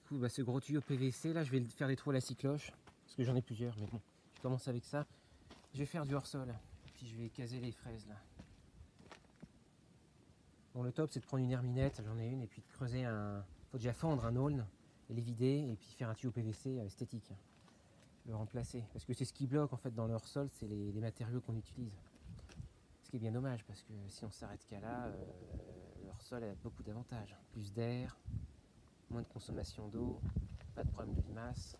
coup, bah, ce gros tuyau PVC, là, je vais faire des trous à la cycloche. Parce que j'en ai plusieurs, mais bon, je commence avec ça. Je vais faire du hors-sol. Puis je vais caser les fraises, là. Bon, le top, c'est de prendre une herminette, j'en ai une, et puis de creuser un... Faut déjà fendre un aulne, et les vider, et puis faire un tuyau PVC esthétique. Le remplacer. Parce que c'est ce qui bloque, en fait, dans le hors-sol, c'est les matériaux qu'on utilise. Ce qui est bien dommage, parce que si on s'arrête qu'à là, le hors-sol a beaucoup d'avantages. Plus d'air, moins de consommation d'eau, pas de problème de limaces,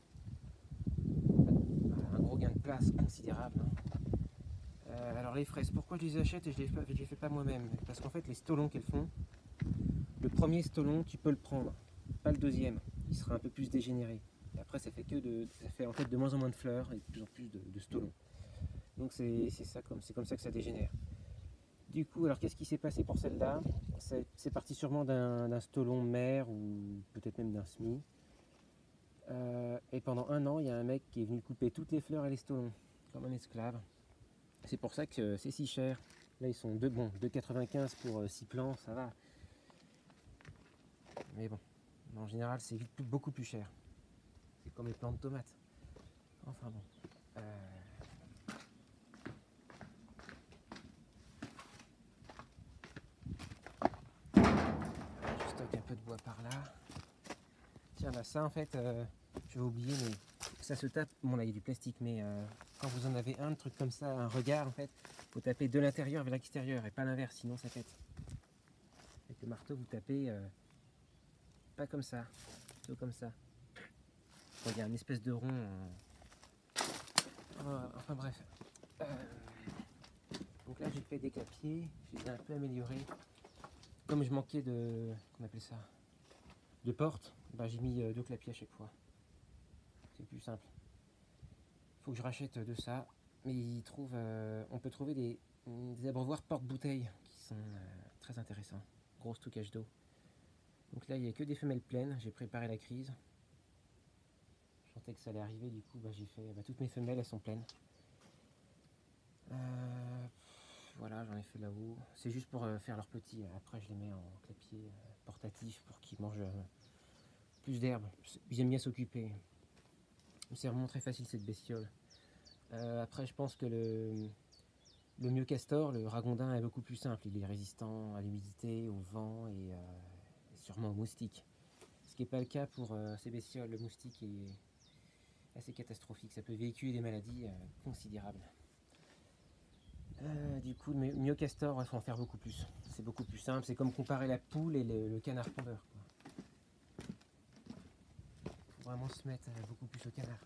un gros gain de place considérable. Alors les fraises, pourquoi je les achète et je les fais pas moi-même? Parce qu'en fait les stolons qu'elles font, le premier stolon tu peux le prendre, pas le deuxième, il sera un peu plus dégénéré. Et après ça fait en fait de moins en moins de fleurs et de plus en plus de stolons. Donc c'est comme ça que ça dégénère. Du coup, alors qu'est-ce qui s'est passé pour celle-là? C'est parti sûrement d'un stolon mère ou peut-être même d'un semis. Et pendant un an, il y a un mec qui est venu couper toutes les fleurs et les stolons, comme un esclave. C'est pour ça que c'est si cher. Là, ils sont 2,95 pour 6 plants, ça va. Mais bon, en général, c'est vite beaucoup plus cher. C'est comme les plants de tomates. Enfin bon. Je stocke un peu de bois par là. Tiens, bah ça en fait, je vais oublier, mais ça se tape. Bon, là il y a du plastique, mais quand vous en avez un truc comme ça, un regard en fait, faut taper de l'intérieur vers l'extérieur et pas l'inverse, sinon ça pète. Avec le marteau, vous tapez pas comme ça, plutôt comme ça. Bon, il y a une espèce de rond. Enfin bref. Donc là, j'ai fait des clapiers, j'ai un peu amélioré. Comme je manquais de, qu'on appelle ça, de porte, bah, j'ai mis 2 clapiers à chaque fois. C'est plus simple. Faut que je rachète de ça. Mais on peut trouver des abreuvoirs porte-bouteilles qui sont très intéressants. Gros stockage d'eau. Donc là, il n'y a que des femelles pleines. J'ai préparé la crise. Je sentais que ça allait arriver. Du coup, bah, j'ai fait. Bah, toutes mes femelles, elles sont pleines. Voilà, j'en ai fait là-haut. C'est juste pour faire leurs petits. Après, je les mets en clapier portatif pour qu'ils mangent plus d'herbe. Ils aiment bien s'occuper. C'est vraiment très facile cette bestiole. Après, je pense que le mieux castor, le ragondin, est beaucoup plus simple. Il est résistant à l'humidité, au vent et sûrement aux moustiques. Ce qui n'est pas le cas pour ces bestioles. Le moustique est assez catastrophique. Ça peut véhiculer des maladies considérables. Du coup, le mieux castor, il faut en faire beaucoup plus. C'est beaucoup plus simple. C'est comme comparer la poule et le canard pondeur. Il faut vraiment se mettre beaucoup plus au canard.